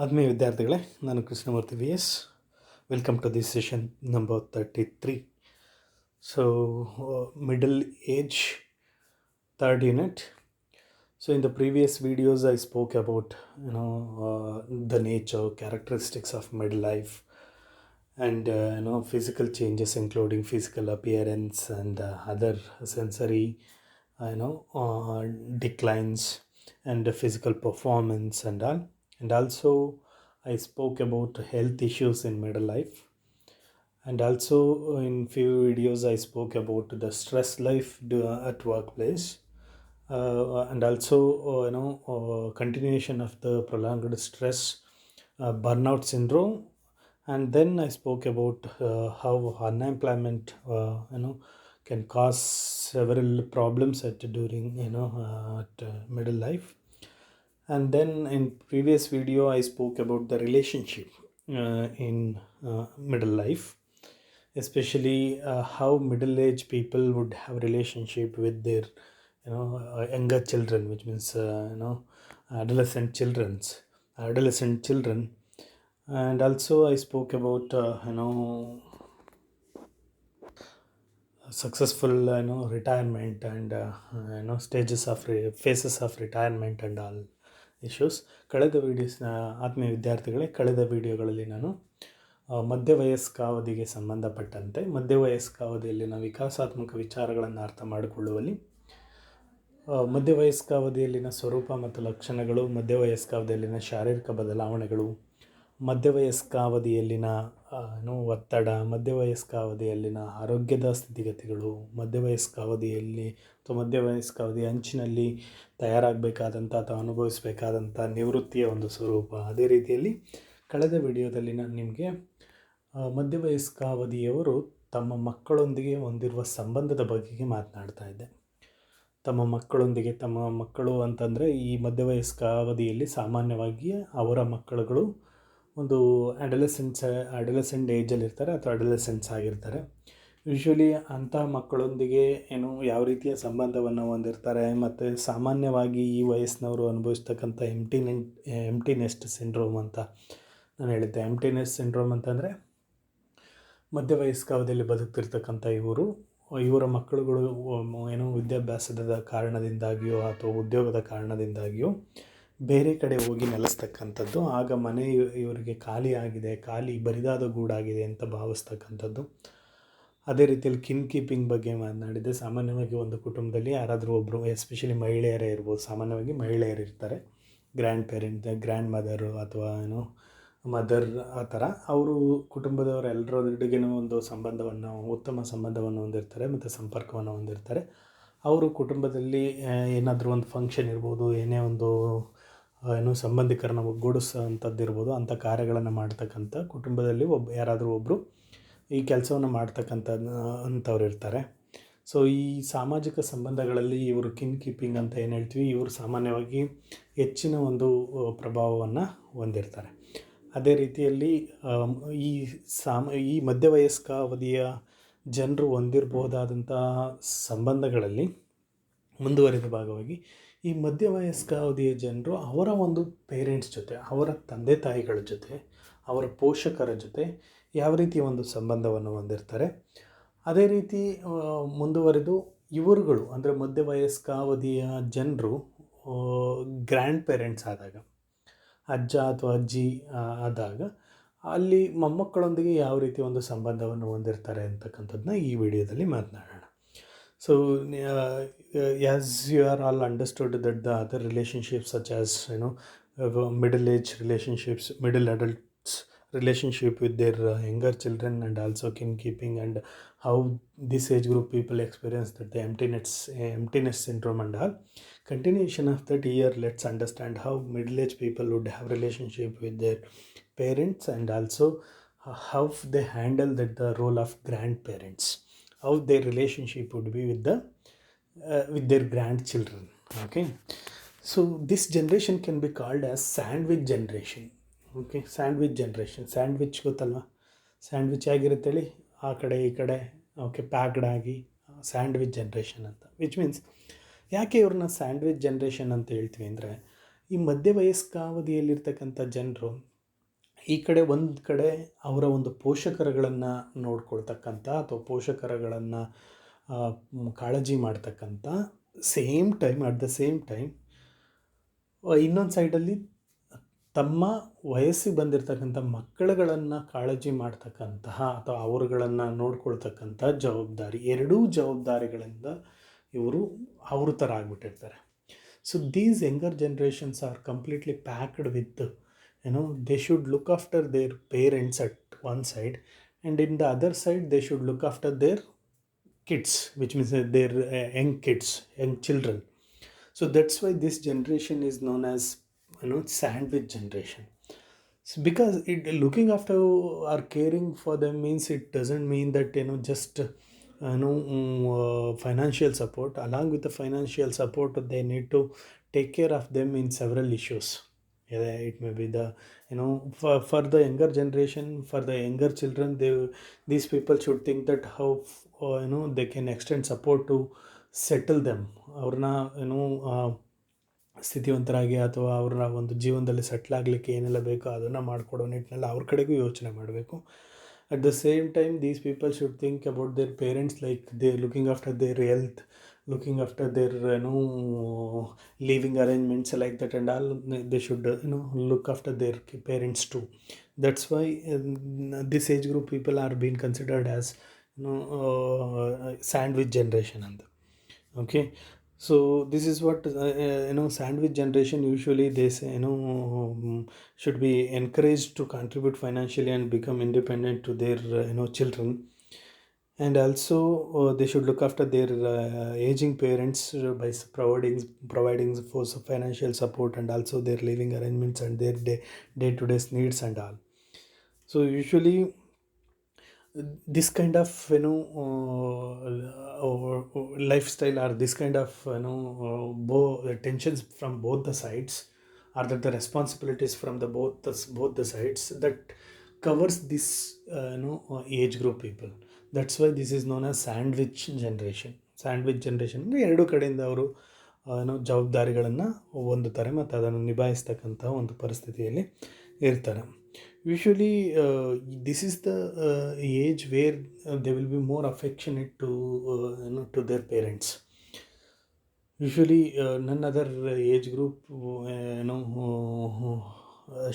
ಆತ್ಮೀಯ ವಿದ್ಯಾರ್ಥಿಗಳೇ, ನಾನು Krishnamurthy VS. Welcome to this session number 33. So, middle age, third unit. So, in the previous videos, I spoke about the nature, characteristics of middle life, and physical changes, including physical appearance and other sensory declines and physical performance and all. And also I spoke about health issues in middle life, and also in few videos I spoke about the stress life at workplace, and also continuation of the prolonged stress, burnout syndrome. And then I spoke about how unemployment can cause several problems during middle life. And then in previous video I spoke about the relationship in middle life, especially how middle-aged people would have relationship with their younger children, which means adolescent children. And also I spoke about successful retirement and stages of phases of retirement and all issues. ಕಳೆದ ವಿಡಿಯೋಸ್ನ ಆತ್ಮೀಯ ವಿದ್ಯಾರ್ಥಿಗಳೇ, ಕಳೆದ ವಿಡಿಯೋಗಳಲ್ಲಿ ನಾನು ಮಧ್ಯವಯಸ್ಕಾವಧಿಗೆ ಸಂಬಂಧಪಟ್ಟಂತೆ ಮಧ್ಯವಯಸ್ಕಾವಧಿಯಲ್ಲಿನ ವಿಕಾಸಾತ್ಮಕ ವಿಚಾರಗಳನ್ನು ಅರ್ಥ ಮಾಡಿಕೊಳ್ಳುವಲ್ಲಿ ಮಧ್ಯವಯಸ್ಕಾವಧಿಯಲ್ಲಿನ ಸ್ವರೂಪ ಮತ್ತು ಲಕ್ಷಣಗಳು, ಮಧ್ಯವಯಸ್ಕಾವಧಿಯಲ್ಲಿನ ಶಾರೀರಿಕ ಬದಲಾವಣೆಗಳು, ಮಧ್ಯವಯಸ್ಕಾವಧಿಯಲ್ಲಿನ ಒತ್ತಡ, ಮಧ್ಯವಯಸ್ಕಾವಧಿಯಲ್ಲಿನ ಆರೋಗ್ಯದ ಸ್ಥಿತಿಗತಿಗಳು, ಮಧ್ಯವಯಸ್ಕಾವಧಿಯಲ್ಲಿ ಅಥವಾ ಮಧ್ಯವಯಸ್ಕಾವಧಿಯ ಅಂಚಿನಲ್ಲಿ ತಯಾರಾಗಬೇಕಾದಂಥ ಅಥವಾ ಅನುಭವಿಸಬೇಕಾದಂಥ ನಿವೃತ್ತಿಯ ಒಂದು ಸ್ವರೂಪ. ಅದೇ ರೀತಿಯಲ್ಲಿ ಕಳೆದ ವಿಡಿಯೋದಲ್ಲಿ ನಾನು ನಿಮಗೆ ಮಧ್ಯವಯಸ್ಕಾವಧಿಯವರು ತಮ್ಮ ಮಕ್ಕಳೊಂದಿಗೆ ಹೊಂದಿರುವ ಸಂಬಂಧದ ಬಗೆಗೆ ಮಾತನಾಡ್ತಾ ಇದ್ದೆ. ತಮ್ಮ ಮಕ್ಕಳು ಅಂತಂದರೆ ಈ ಮಧ್ಯವಯಸ್ಕಾವಧಿಯಲ್ಲಿ ಸಾಮಾನ್ಯವಾಗಿ ಅವರ ಮಕ್ಕಳುಗಳು ಒಂದು ಅಡಲೆಸೆಂಟ್ ಏಜಲ್ಲಿರ್ತಾರೆ ಅಥವಾ ಅಡಲೆಸೆಂಟ್ಸ್ ಆಗಿರ್ತಾರೆ. ಯೂಶ್ವಲಿ ಅಂಥ ಮಕ್ಕಳೊಂದಿಗೆ ಯಾವ ರೀತಿಯ ಸಂಬಂಧವನ್ನು ಹೊಂದಿರ್ತಾರೆ, ಮತ್ತು ಸಾಮಾನ್ಯವಾಗಿ ಈ ವಯಸ್ಸಿನವರು ಅನುಭವಿಸ್ತಕ್ಕಂಥ ಎಂಪ್ಟಿ ನೆಸ್ಟ್ ಸಿಂಡ್ರೋಮ್ ಅಂತ ನಾನು ಹೇಳಿದ್ದೆ. ಎಂಪ್ಟಿ ನೆಸ್ಟ್ ಸಿಂಡ್ರೋಮ್ ಅಂತಂದರೆ ಮಧ್ಯವಯಸ್ಕಾವಧಿಯಲ್ಲಿ ಬದುಕ್ತಿರ್ತಕ್ಕಂಥ ಇವರ ಮಕ್ಕಳುಗಳು ವಿದ್ಯಾಭ್ಯಾಸದ ಕಾರಣದಿಂದಾಗಿಯೋ ಅಥವಾ ಉದ್ಯೋಗದ ಕಾರಣದಿಂದಾಗಿಯೋ ಬೇರೆ ಕಡೆ ಹೋಗಿ ನೆಲೆಸ್ತಕ್ಕಂಥದ್ದು. ಆಗ ಮನೆ ಇವರಿಗೆ ಖಾಲಿ ಬರಿದಾದ ಗೂಡಾಗಿದೆ ಅಂತ ಭಾವಿಸ್ತಕ್ಕಂಥದ್ದು. ಅದೇ ರೀತಿಯಲ್ಲಿ ಕೀಪಿಂಗ್ ಬಗ್ಗೆ ಮಾತನಾಡಿದ್ದೆ. ಸಾಮಾನ್ಯವಾಗಿ ಒಂದು ಕುಟುಂಬದಲ್ಲಿ ಯಾರಾದರೂ ಒಬ್ಬರು, ಎಸ್ಪೆಷಲಿ ಮಹಿಳೆಯರೇ ಇರ್ಬೋದು, ಸಾಮಾನ್ಯವಾಗಿ ಮಹಿಳೆಯರು ಇರ್ತಾರೆ, ಗ್ರ್ಯಾಂಡ್ ಮದರು ಅಥವಾ ಮದರ್ ಆ ಥರ. ಅವರು ಕುಟುಂಬದವರು ಎಲ್ಲರೊಂದಿಗೆ ಒಂದು ಉತ್ತಮ ಸಂಬಂಧವನ್ನು ಹೊಂದಿರ್ತಾರೆ ಮತ್ತು ಸಂಪರ್ಕವನ್ನು ಹೊಂದಿರ್ತಾರೆ. ಅವರು ಕುಟುಂಬದಲ್ಲಿ ಏನಾದರೂ ಒಂದು ಫಂಕ್ಷನ್ ಇರ್ಬೋದು, ಏನೇ ಒಂದು ಸಂಬಂಧಿಕರನ್ನ ಒಗ್ಗೂಡಿಸೋವಂಥದ್ದು ಇರ್ಬೋದು, ಅಂಥ ಕಾರ್ಯಗಳನ್ನು ಮಾಡ್ತಕ್ಕಂಥ ಕುಟುಂಬದಲ್ಲಿ ಯಾರಾದರೂ ಒಬ್ಬರು ಈ ಕೆಲಸವನ್ನು ಅಂಥವ್ರು ಇರ್ತಾರೆ. ಸೊ ಈ ಸಾಮಾಜಿಕ ಸಂಬಂಧಗಳಲ್ಲಿ ಇವರು ಕೀಪಿಂಗ್ ಅಂತ ಏನು ಹೇಳ್ತೀವಿ, ಇವರು ಸಾಮಾನ್ಯವಾಗಿ ಹೆಚ್ಚಿನ ಒಂದು ಪ್ರಭಾವವನ್ನು ಹೊಂದಿರ್ತಾರೆ. ಅದೇ ರೀತಿಯಲ್ಲಿ ಈ ಮಧ್ಯವಯಸ್ಕಾವಧಿಯ ಜನರು ಹೊಂದಿರಬಹುದಾದಂಥ ಸಂಬಂಧಗಳಲ್ಲಿ ಮುಂದುವರಿದ ಭಾಗವಾಗಿ ಈ ಮಧ್ಯವಯಸ್ಕಾವಧಿಯ ಜನರು ಅವರ ಒಂದು ಪೇರೆಂಟ್ಸ್ ಜೊತೆ, ಅವರ ತಂದೆ ತಾಯಿಗಳ ಜೊತೆ, ಅವರ ಪೋಷಕರ ಜೊತೆ ಯಾವ ರೀತಿಯ ಒಂದು ಸಂಬಂಧವನ್ನು ಹೊಂದಿರ್ತಾರೆ. ಅದೇ ರೀತಿ ಮುಂದುವರೆದು ಇವರುಗಳು ಅಂದರೆ ಮಧ್ಯವಯಸ್ಕಾವಧಿಯ ಜನರು ಗ್ರ್ಯಾಂಡ್ ಪೇರೆಂಟ್ಸ್ ಆದಾಗ, ಅಜ್ಜ ಅಥವಾ ಅಜ್ಜಿ ಆದಾಗ ಅಲ್ಲಿ ಮೊಮ್ಮಕ್ಕಳೊಂದಿಗೆ ಯಾವ ರೀತಿ ಒಂದು ಸಂಬಂಧವನ್ನು ಹೊಂದಿರ್ತಾರೆ ಅಂತಕ್ಕಂಥದ್ದನ್ನ ಈ ವಿಡಿಯೋದಲ್ಲಿ ಮಾತನಾಡೋಣ. So as you are all understood that the other relationships such as middle age relationships, middle adults relationship with their younger children, and also keeping, and how this age group people experience that the emptiness syndrome and all. Continuation of that, here let's understand how middle-aged people would have relationship with their parents, and also how they handle the role of grandparents, how their relationship would be with their grandchildren. Okay, so this generation can be called as sandwich generation. Okay, sandwich ಗೊತ್ತಲ್ವ? Sandwich ಆಗಿರುತ್ತೇಳಿ ಆ ಕಡೆ ಈ ಕಡೆ, okay, packed ಆಗಿ sandwich generation ಅಂತ. Which means ಯಾಕೆ ಇವ್ರನ್ನ sandwich generation ಅಂತ ಹೇಳ್ತೀವಿ ಅಂದರೆ, ಈ ಮಧ್ಯವಯಸ್ಕಾವಧಿಯಲ್ಲಿರ್ತಕ್ಕಂಥ ಜನರು ಈ ಕಡೆ ಒಂದು ಕಡೆ ಅವರ ಒಂದು ಪೋಷಕರುಗಳನ್ನು ನೋಡ್ಕೊಳ್ತಕ್ಕಂಥ ಅಥವಾ ಪೋಷಕರುಗಳನ್ನು ಕಾಳಜಿ ಮಾಡ್ತಕ್ಕಂಥ ಅಟ್ ದ ಸೇಮ್ ಟೈಮ್ ಇನ್ನೊಂದು ಸೈಡಲ್ಲಿ ತಮ್ಮ ವಯಸ್ಸಿಗೆ ಬಂದಿರತಕ್ಕಂಥ ಮಕ್ಕಳುಗಳನ್ನು ಕಾಳಜಿ ಮಾಡ್ತಕ್ಕಂತಹ ಅಥವಾ ಅವರುಗಳನ್ನು ನೋಡ್ಕೊಳ್ತಕ್ಕಂಥ ಜವಾಬ್ದಾರಿ, ಎರಡೂ ಜವಾಬ್ದಾರಿಗಳಿಂದ ಇವರು ಆವೃತರ ಆಗಿಬಿಟ್ಟಿರ್ತಾರೆ. So these younger generations are completely packed with they should look after their parents at one side, and in the other side they should look after their kids, which means their young children. So that's why this generation is known as sandwich generation. So because looking after or caring for them means, it doesn't mean that just financial support. Along with the financial support, they need to take care of them in several issues. It may be the for the younger generation, for the younger children, these people should think that how they can extend support to settle them, ಅವ್ರನ್ನ ಸ್ಥಿತಿವಂತರಾಗಿ ಅಥವಾ ಅವ್ರನ್ನ ಒಂದು ಜೀವನದಲ್ಲಿ settle ಆಗಲಿಕ್ಕೆ ಏನೆಲ್ಲ ಬೇಕೋ ಅದನ್ನು ಮಾಡಿಕೊಡೋ ನಿಟ್ಟಿನಲ್ಲಿ ಅವ್ರ ಕಡೆಗೂ ಯೋಚನೆ ಮಾಡಬೇಕು. At the same time, these people should think about their parents, like they're looking after their health, looking after their living arrangements like that, and all. They should look after their parents too. That's why this age group people are being considered as sandwich generation. And okay, so this is what sandwich generation, usually they say should be encouraged to contribute financially and become independent to their children. And also they should look after their aging parents by providing for financial support, and also their living arrangements and their day-to-day needs and all. So usually this kind of lifestyle, or this kind of tensions from both the sides, or that the responsibilities from both the sides, that covers this age group people. That's why this is known as sandwich generation. Sandwich generation ಅಂದರೆ ಎರಡೂ ಕಡೆಯಿಂದ ಅವರು ಜವಾಬ್ದಾರಿಗಳನ್ನು ಹೊಂದುತ್ತಾರೆ ಮತ್ತು ಅದನ್ನು ನಿಭಾಯಿಸ್ತಕ್ಕಂಥ ಒಂದು ಪರಿಸ್ಥಿತಿಯಲ್ಲಿ ಇರ್ತಾರೆ. Usually this is the age where they will be more affectionate to their parents. Usually none other age group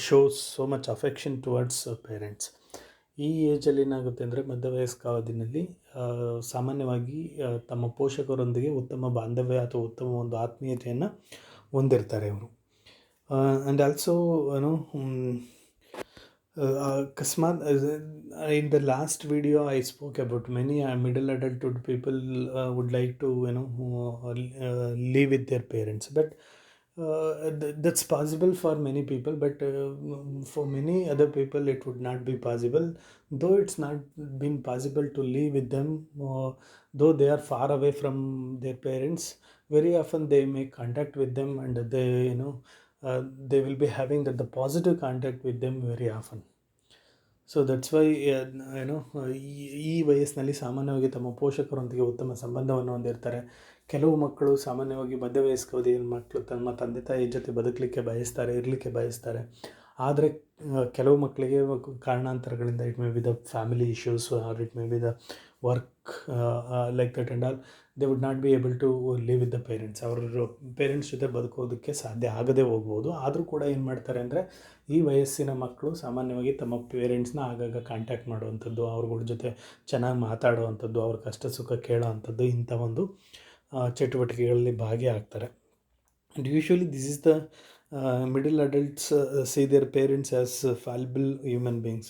shows so much affection towards parents. ಈ ಏಜಲ್ಲಿ ಏನಾಗುತ್ತೆ ಅಂದರೆ ಮಧ್ಯವಯಸ್ಕಾವಧಿನಲ್ಲಿ ಸಾಮಾನ್ಯವಾಗಿ ತಮ್ಮ ಪೋಷಕರೊಂದಿಗೆ ಉತ್ತಮ ಬಾಂಧವ್ಯ ಅಥವಾ ಉತ್ತಮ ಒಂದು ಆತ್ಮೀಯತೆಯನ್ನು ಹೊಂದಿರ್ತಾರೆ ಇವರು. ಆ್ಯಂಡ್ ಆಲ್ಸೋ ಅಕಸ್ಮಾತ್ in the last video I spoke about many middle adulthood people would like to live with their parents, but that's possible for many people, but for many other people it would not be possible. Though it's not been possible to live with them, though they are far away from their parents, very often they make contact with them, and they will be having the positive contact with them very often. So that's why ಈ ವಯಸ್ಸಿನಲ್ಲಿ ಸಾಮಾನ್ಯವಾಗಿ ತಮ್ಮ ಪೋಷಕರೊಂದಿಗೆ ಉತ್ತಮ ಸಂಬಂಧವನ್ನು ಹೊಂದಿರ್ತಾರೆ. ಕೆಲವು ಮಕ್ಕಳು ಸಾಮಾನ್ಯವಾಗಿ ಮಧ್ಯವಯಸ್ಕಾವಧಿಯ ಮಕ್ಕಳು ತಮ್ಮ ತಂದೆ ತಾಯಿ ಜೊತೆ ಬದುಕಲಿಕ್ಕೆ ಬಯಸ್ತಾರೆ, ಇರಲಿಕ್ಕೆ ಬಯಸ್ತಾರೆ. ಆದರೆ ಕೆಲವು ಮಕ್ಕಳಿಗೆ ಕಾರಣಾಂತರಗಳಿಂದ, it may be the family issues, or it may be the work like that and all, they would not be able to live with the parents. ಅವ್ರ ಪೇರೆಂಟ್ಸ್ ಜೊತೆ ಬದುಕೋದಕ್ಕೆ ಸಾಧ್ಯ ಆಗದೇ ಹೋಗ್ಬೋದು. ಆದರೂ ಕೂಡ ಏನು ಮಾಡ್ತಾರೆ ಅಂದರೆ, ಈ ವಯಸ್ಸಿನ ಮಕ್ಕಳು ಸಾಮಾನ್ಯವಾಗಿ ತಮ್ಮ ಪೇರೆಂಟ್ಸ್ನ ಆಗಾಗ ಕಾಂಟ್ಯಾಕ್ಟ್ ಮಾಡುವಂಥದ್ದು, ಅವ್ರಗಳ ಜೊತೆ ಚೆನ್ನಾಗಿ ಮಾತಾಡುವಂಥದ್ದು, ಅವ್ರ ಕಷ್ಟ ಸುಖ ಕೇಳೋ ಅಂಥದ್ದು, ಇಂಥ ಒಂದು ಚಟುವಟಿಕೆಗಳಲ್ಲಿ ಭಾಗಿಯಾಗ್ತಾರೆ. And usually this is the middle adults see their parents as fallible human beings.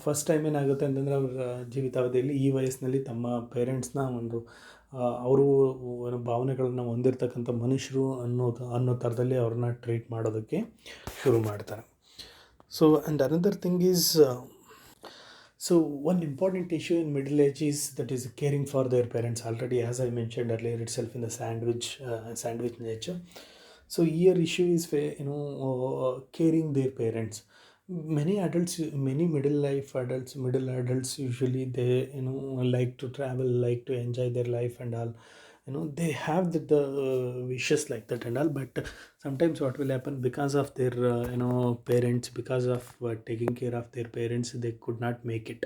First time ಏನಾಗುತ್ತೆ ಅಂತಂದರೆ, ಅವರ ಜೀವಿತಾವಧಿಯಲ್ಲಿ ಈ ವಯಸ್ಸಿನಲ್ಲಿ ತಮ್ಮ ಪೇರೆಂಟ್ಸ್ನ ಒಂದು ಅವರು ಭಾವನೆಗಳನ್ನು ಹೊಂದಿರತಕ್ಕಂಥ ಮನುಷ್ಯರು ಅನ್ನೋ ಥರದಲ್ಲಿ ಅವ್ರನ್ನ ಟ್ರೀಟ್ ಮಾಡೋದಕ್ಕೆ ಶುರು ಮಾಡ್ತಾರೆ. So and another thing is, so one important issue in middle age is that is caring for their parents. Already, as I mentioned earlier itself, in the sandwich nature. So here issue is caring their parents. Many middle adults usually they like to travel, like to enjoy their life and all, they have the wishes like that and all, but sometimes what will happen, because of their parents, because of taking care of their parents, they could not make it.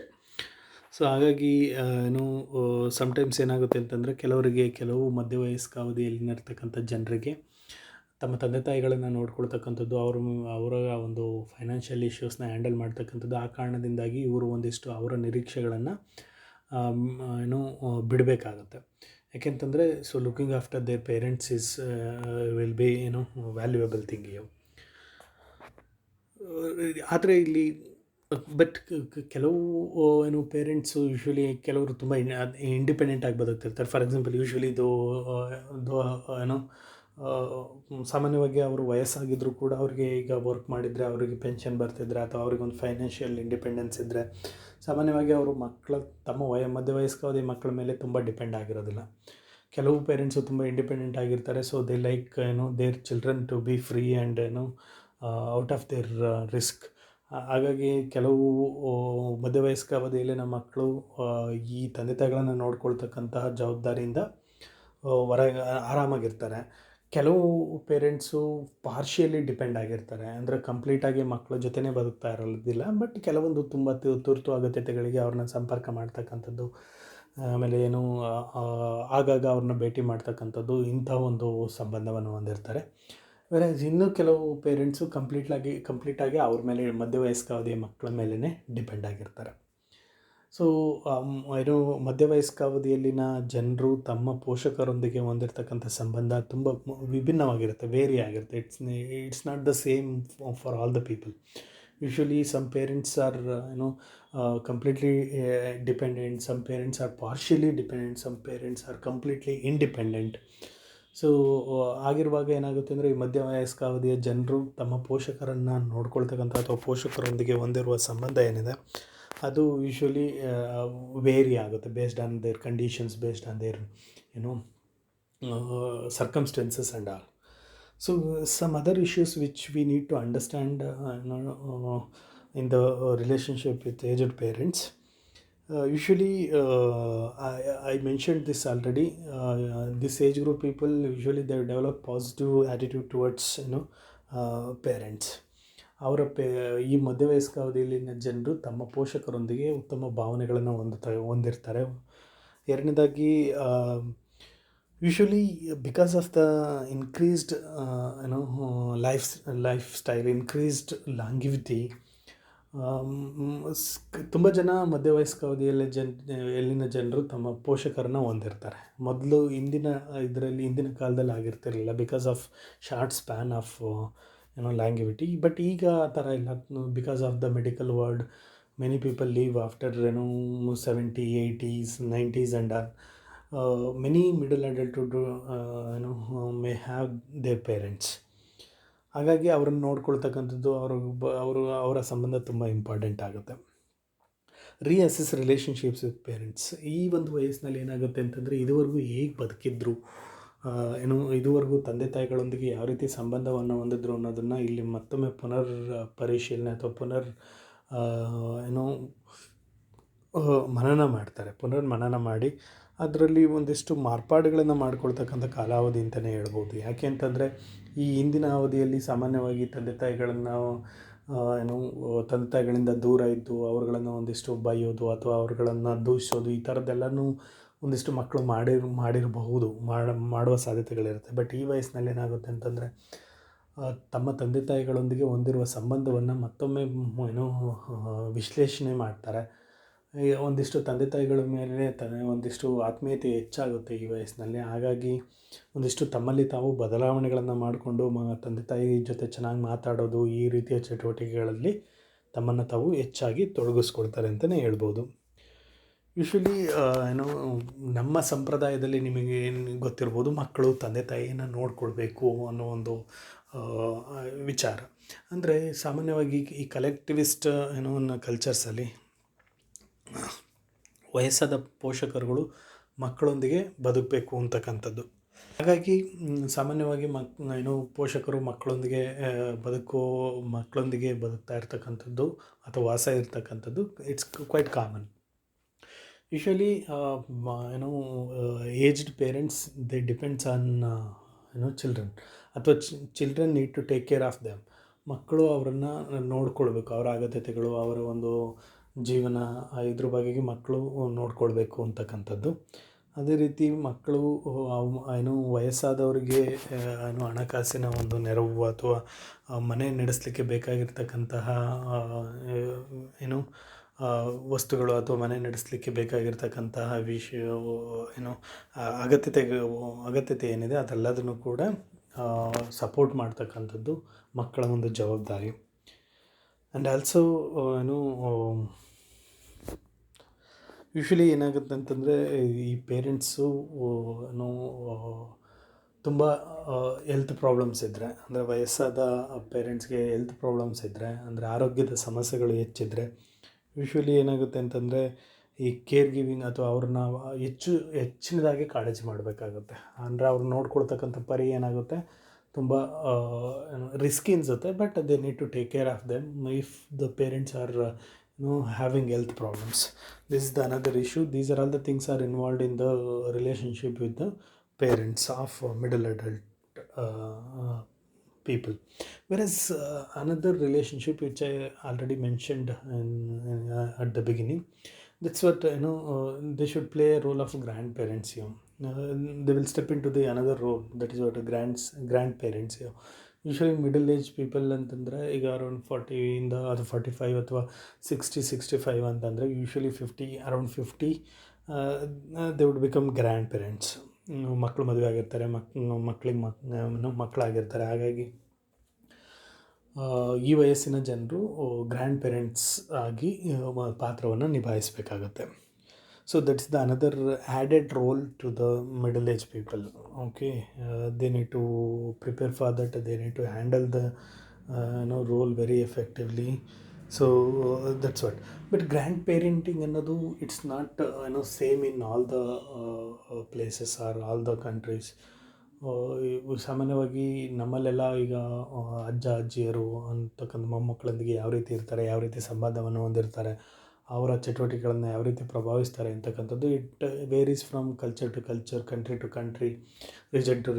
So ಹಾಗಾಗಿ sometimes ಏನಾಗುತ್ತೆ ಅಂತಂದರೆ, ಕೆಲವು ಮಧ್ಯವಯಸ್ಕ ಅವಧಿಯಲ್ಲಿರ್ತಕ್ಕಂಥ ಜನರಿಗೆ ತಮ್ಮ ತಂದೆ ತಾಯಿಗಳನ್ನು ನೋಡ್ಕೊಳ್ತಕ್ಕಂಥದ್ದು, ಅವರ ಒಂದು financial ಇಶ್ಯೂಸ್ನ handle ಮಾಡ್ತಕ್ಕಂಥದ್ದು, ಆ ಕಾರಣದಿಂದಾಗಿ ಇವರು ಒಂದಿಷ್ಟು ಅವರ ನಿರೀಕ್ಷೆಗಳನ್ನು ಬಿಡಬೇಕಾಗತ್ತೆ. ಯಾಕೆಂತಂದರೆ, so looking after their parents is will be valuable thing you. ಆದರೆ ಇಲ್ಲಿ ಬಟ್ ಕೆಲವು ಪೇರೆಂಟ್ಸು ಯೂಶ್ವಲಿ ಕೆಲವರು ತುಂಬ ಇಂಡಿಪೆಂಡೆಂಟ್ ಆಗಿ ಬದುಕ್ತಿರ್ತಾರೆ. ಫಾರ್ ಎಕ್ಸಾಂಪಲ್, ಯೂಶ್ವಲಿ ಸಾಮಾನ್ಯವಾಗಿ ಅವರು ವಯಸ್ಸಾಗಿದ್ದರೂ ಕೂಡ ಅವ್ರಿಗೆ ಈಗ ವರ್ಕ್ ಮಾಡಿದರೆ ಅವರಿಗೆ ಪೆನ್ಷನ್ ಬರ್ತಿದ್ರೆ, ಅಥವಾ ಅವ್ರಿಗೊಂದು ಫೈನಾನ್ಷಿಯಲ್ ಇಂಡಿಪೆಂಡೆನ್ಸ್ ಇದ್ದರೆ, ಸಾಮಾನ್ಯವಾಗಿ ಅವರು ತಮ್ಮ ಮಧ್ಯವಯಸ್ಕಾವಧಿ ಮಕ್ಕಳ ಮೇಲೆ ತುಂಬ ಡಿಪೆಂಡ್ ಆಗಿರೋದಿಲ್ಲ. ಕೆಲವು ಪೇರೆಂಟ್ಸು ತುಂಬ ಇಂಡಿಪೆಂಡೆಂಟ್ ಆಗಿರ್ತಾರೆ. So they like their children to be free and out of their risk. ಹಾಗಾಗಿ ಕೆಲವು ಮಧ್ಯವಯಸ್ಕ ಅವಧಿಯಲ್ಲಿನ ಮಕ್ಕಳು ಈ ತಂದೆ ತಾಯಿಗಳನ್ನು ನೋಡ್ಕೊಳ್ತಕ್ಕಂತಹ ಜವಾಬ್ದಾರಿಯಿಂದ ಆರಾಮಾಗಿರ್ತಾರೆ. ಕೆಲವು ಪೇರೆಂಟ್ಸು ಪಾರ್ಷಿಯಲಿ ಡಿಪೆಂಡ್ ಆಗಿರ್ತಾರೆ, ಅಂದರೆ ಕಂಪ್ಲೀಟಾಗಿ ಮಕ್ಕಳ ಜೊತೆನೇ ಬದುಕ್ತಾ ಇರೋದಿಲ್ಲ, ಬಟ್ ಕೆಲವೊಂದು ತುಂಬ ತುರ್ತು ಅಗತ್ಯತೆಗಳಿಗೆ ಅವ್ರನ್ನ ಸಂಪರ್ಕ ಮಾಡ್ತಕ್ಕಂಥದ್ದು, ಆಮೇಲೆ ಆಗಾಗ ಅವ್ರನ್ನ ಭೇಟಿ ಮಾಡ್ತಕ್ಕಂಥದ್ದು, ಇಂಥ ಒಂದು ಸಂಬಂಧವನ್ನು ಹೊಂದಿರ್ತಾರೆ. ಇನ್ನೂ ಕೆಲವು ಪೇರೆಂಟ್ಸು ಕಂಪ್ಲೀಟಾಗಿ ಅವ್ರ ಮೇಲೆ ಮಧ್ಯವಯಸ್ಕಾವಧಿಯ ಮಕ್ಕಳ ಮೇಲೇ ಡಿಪೆಂಡ್ ಆಗಿರ್ತಾರೆ. ಸೊ ಮಧ್ಯವಯಸ್ಕಾವಧಿಯಲ್ಲಿನ ಜನರು ತಮ್ಮ ಪೋಷಕರೊಂದಿಗೆ ಹೊಂದಿರತಕ್ಕಂಥ ಸಂಬಂಧ ತುಂಬ ವಿಭಿನ್ನವಾಗಿರುತ್ತೆ, ವೇರಿ ಆಗಿರುತ್ತೆ. It's not the same for all the people. Usually some parents are completely dependent, some parents are partially dependent, some parents are completely independent. So ಆಗಿರುವಾಗ ಏನಾಗುತ್ತೆ ಅಂದರೆ, ಈ ಮಧ್ಯವಯಸ್ಕಾವಧಿಯ ಜನರು ತಮ್ಮ ಪೋಷಕರನ್ನು ನೋಡ್ಕೊಳ್ತಕ್ಕಂಥ ಅಥವಾ ಪೋಷಕರೊಂದಿಗೆ ಹೊಂದಿರುವ ಸಂಬಂಧ ಏನಿದೆ, ಅದು ಯೂಶ್ವಲಿ ವೇರಿ ಆಗುತ್ತೆ based on there conditions, based on there circumstances and all. So some other issues which we need to understand in the relationship with aged parents. Usually I mentioned this already. This age group people, usually they develop positive attitude towards parents. ಈ ಮಧ್ಯವಯಸ್ಕಾವಧಿಯಲ್ಲಿನ ಜನರು ತಮ್ಮ ಪೋಷಕರೊಂದಿಗೆ ಉತ್ತಮ ಭಾವನೆಗಳನ್ನು ಹೊಂದಿರ್ತಾರೆ. ಎರಡನೇದಾಗಿ, usually because of the increased life style, increased longevity, ತುಂಬ ಜನ ಮಧ್ಯವಯಸ್ಕಾವಧಿಯಲ್ಲಿನ ಜನರು ತಮ್ಮ ಪೋಷಕರನ್ನು ಹೊಂದಿರ್ತಾರೆ. ಮೊದಲು ಹಿಂದಿನ ಕಾಲದಲ್ಲಿ ಆಗಿರ್ತಿರಲಿಲ್ಲ, because of short span of longevity. But ಈಗ ಆ ಥರ ಇಲ್ಲ. Because of the medical world, many people live after 70, 80s, 90s and many middle adulthood may have their parents. ಹಾಗಾಗಿ ಅವ್ರನ್ನ ನೋಡ್ಕೊಳ್ತಕ್ಕಂಥದ್ದು, ಅವರ ಸಂಬಂಧ ತುಂಬ ಇಂಪಾರ್ಟೆಂಟ್ ಆಗುತ್ತೆ. Reassess relationships with parents. ಈ ಒಂದು ವಯಸ್ಸಿನಲ್ಲಿ ಏನಾಗುತ್ತೆ ಅಂತಂದರೆ, ಇದುವರೆಗೂ ಹೇಗೆ ಬದುಕಿದ್ರು, ಇದುವರೆಗೂ ತಂದೆ ತಾಯಿಗಳೊಂದಿಗೆ ಯಾವ ರೀತಿ ಸಂಬಂಧವನ್ನು ಹೊಂದಿದ್ರು ಅನ್ನೋದನ್ನು ಇಲ್ಲಿ ಮತ್ತೊಮ್ಮೆ ಪರಿಶೀಲನೆ ಅಥವಾ ಮನನ ಮಾಡಿ ಅದರಲ್ಲಿ ಒಂದಿಷ್ಟು ಮಾರ್ಪಾಡುಗಳನ್ನು ಮಾಡ್ಕೊಳ್ತಕ್ಕಂಥ ಕಾಲಾವಧಿ ಅಂತಲೇ ಹೇಳ್ಬೋದು. ಯಾಕೆ ಅಂತಂದರೆ, ಈ ಹಿಂದಿನ ಅವಧಿಯಲ್ಲಿ ಸಾಮಾನ್ಯವಾಗಿ ತಂದೆ ತಾಯಿಗಳಿಂದ ದೂರ ಇದ್ದು ಅವ್ರುಗಳನ್ನು ಒಂದಿಷ್ಟು ಬೈಯೋದು ಅಥವಾ ಅವ್ರುಗಳನ್ನು ದೂಷಿಸೋದು, ಈ ಥರದ್ದೆಲ್ಲನೂ ಒಂದಿಷ್ಟು ಮಕ್ಕಳು ಮಾಡಿರಬಹುದು, ಮಾಡುವ ಸಾಧ್ಯತೆಗಳಿರುತ್ತೆ. ಬಟ್ ಈ ವಯಸ್ಸಿನಲ್ಲಿ ಏನಾಗುತ್ತೆ ಅಂತಂದರೆ, ತಮ್ಮ ತಂದೆ ತಾಯಿಗಳೊಂದಿಗೆ ಹೊಂದಿರುವ ಸಂಬಂಧವನ್ನು ಮತ್ತೊಮ್ಮೆ ವಿಶ್ಲೇಷಣೆ ಮಾಡ್ತಾರೆ. ಒಂದಿಷ್ಟು ತಂದೆ ತಾಯಿಗಳ ಮೇಲೆ ಒಂದಿಷ್ಟು ಆತ್ಮೀಯತೆ ಹೆಚ್ಚಾಗುತ್ತೆ ಈ ವಯಸ್ಸಿನಲ್ಲಿ. ಹಾಗಾಗಿ ಒಂದಿಷ್ಟು ತಮ್ಮಲ್ಲಿ ತಾವು ಬದಲಾವಣೆಗಳನ್ನು ಮಾಡಿಕೊಂಡು ತಂದೆ ತಾಯಿ ಜೊತೆ ಚೆನ್ನಾಗಿ ಮಾತಾಡೋದು, ಈ ರೀತಿಯ ಚಟುವಟಿಕೆಗಳಲ್ಲಿ ತಮ್ಮನ್ನು ತಾವು ಹೆಚ್ಚಾಗಿ ತೊಡಗಿಸ್ಕೊಳ್ತಾರೆ ಅಂತಲೇ ಹೇಳ್ಬೋದು. ಯೂಶ್ವಲಿ ನಮ್ಮ ಸಂಪ್ರದಾಯದಲ್ಲಿ ನಿಮಗೆ ಗೊತ್ತಿರ್ಬೋದು, ಮಕ್ಕಳು ತಂದೆ ತಾಯಿಯನ್ನು ನೋಡಿಕೊಳ್ಬೇಕು ಅನ್ನೋ ಒಂದು ವಿಚಾರ. ಅಂದರೆ ಸಾಮಾನ್ಯವಾಗಿ ಈ ಕಲೆಕ್ಟಿವಿಸ್ಟ್ ಕಲ್ಚರ್ಸಲ್ಲಿ ವಯಸ್ಸಾದ ಪೋಷಕರುಗಳು ಮಕ್ಕಳೊಂದಿಗೆ ಬದುಕಬೇಕು ಅಂತಕ್ಕಂಥದ್ದು. ಹಾಗಾಗಿ ಸಾಮಾನ್ಯವಾಗಿ ಪೋಷಕರು ಮಕ್ಕಳೊಂದಿಗೆ ಬದುಕ್ತಾ ಇರ್ತಕ್ಕಂಥದ್ದು ಅಥವಾ ವಾಸ ಇರ್ತಕ್ಕಂಥದ್ದು it's quite common. Usually aged parents they depends on children, ಅಥವಾ children need to take care of them. ಮಕ್ಕಳು ಅವರನ್ನು ನೋಡ್ಕೊಳ್ಬೇಕು, ಅವರ ಅಗತ್ಯತೆಗಳು, ಅವರ ಒಂದು ಜೀವನ, ಇದ್ರ ಬಗೆಗೆ ಮಕ್ಕಳು ನೋಡ್ಕೊಳ್ಬೇಕು ಅಂತಕ್ಕಂಥದ್ದು. ಅದೇ ರೀತಿ ಮಕ್ಕಳು ವಯಸ್ಸಾದವರಿಗೆ ಹಣಕಾಸಿನ ಒಂದು ನೆರವು ಅಥವಾ ಮನೆ ನಡೆಸಲಿಕ್ಕೆ ಬೇಕಾಗಿರ್ತಕ್ಕಂತಹ ಏನು ವಸ್ತುಗಳು ಅಥವಾ ಮನೆ ನಡೆಸಲಿಕ್ಕೆ ಬೇಕಾಗಿರ್ತಕ್ಕಂತಹ ಏನು ಅಗತ್ಯತೆ ಏನಿದೆ ಅದೆಲ್ಲದನ್ನು ಕೂಡ ಸಪೋರ್ಟ್ ಮಾಡ್ತಕ್ಕಂಥದ್ದು ಮಕ್ಕಳ ಒಂದು ಜವಾಬ್ದಾರಿ. ಆ್ಯಂಡ್ ಆಲ್ಸೋ ಯೂಶ್ವಲಿ ಏನಾಗುತ್ತೆ ಅಂತಂದರೆ, ಈ ಪೇರೆಂಟ್ಸು ತುಂಬ ಹೆಲ್ತ್ ಪ್ರಾಬ್ಲಮ್ಸ್ ಇದ್ದರೆ, ಅಂದರೆ ವಯಸ್ಸಾದ ಪೇರೆಂಟ್ಸ್ಗೆ ಹೆಲ್ತ್ ಪ್ರಾಬ್ಲಮ್ಸ್ ಇದ್ದರೆ, ಅಂದರೆ ಆರೋಗ್ಯದ ಸಮಸ್ಯೆಗಳು ಹೆಚ್ಚಿದ್ರೆ ಯೂಶ್ವಲಿ ಏನಾಗುತ್ತೆ ಅಂತಂದರೆ, ಈ ಕೇರ್ ಗಿವಿಂಗ್ ಅಥವಾ ಅವ್ರನ್ನ ಹೆಚ್ಚಿನದಾಗಿ ಕಾಳಜಿ ಮಾಡಬೇಕಾಗುತ್ತೆ. ಅಂದರೆ ಅವ್ರು ನೋಡ್ಕೊಳ್ತಕ್ಕಂಥ ಪರಿ ಏನಾಗುತ್ತೆ, ತುಂಬ ರಿಸ್ಕಿ ಅನಿಸುತ್ತೆ. But they need to take care of them if the parents are having health problems. This is the another issue. These are all the things are involved in the relationship with the parents of middle adult people. Whereas another relationship which I already mentioned at the beginning, that's what they should play a role of grandparents here. They will step into the another role, that is what grandparents here. Usually middle age people ಅಂತಂದರೆ ಈಗ around 40ಇಂದ ಅದು 45 ಅಥವಾ 65 ಅಂತಂದರೆ usually around 50 they would become grand parents. ಮಕ್ಕಳು ಮದುವೆ ಆಗಿರ್ತಾರೆ, ಮಕ್ಕಳಾಗಿರ್ತಾರೆ. ಹಾಗಾಗಿ ಈ ವಯಸ್ಸಿನ ಜನರು ಗ್ರ್ಯಾಂಡ್ ಪೇರೆಂಟ್ಸ್ ಆಗಿ ಪಾತ್ರವನ್ನು ನಿಭಾಯಿಸಬೇಕಾಗತ್ತೆ. So that's the another added role to the middle age people. Okay, they need to prepare for that. They need to handle the role very effectively. So that's what. But grandparenting ಅನ್ನೋದು it's not same in all the places or all the countries. ಸಾಮಾನ್ಯವಾಗಿ ನಮ್ಮಲ್ಲೆಲ್ಲ ಈಗ ಅಜ್ಜ ಅಜ್ಜಿಯರು ಅಂತಕ್ಕಂಥ ಮೊಮ್ಮಕ್ಕಳೊಂದಿಗೆ ಯಾವ ರೀತಿ ಇರ್ತಾರೆ, ಯಾವ ರೀತಿ ಸಂಬಂಧವನ್ನು ಹೊಂದಿರ್ತಾರೆ, ಅವರ ಚಟುವಟಿಕೆಗಳನ್ನು ಯಾವ ರೀತಿ ಪ್ರಭಾವಿಸ್ತಾರೆ ಅಂತಕ್ಕಂಥದ್ದು it varies from culture to culture, country to country, region to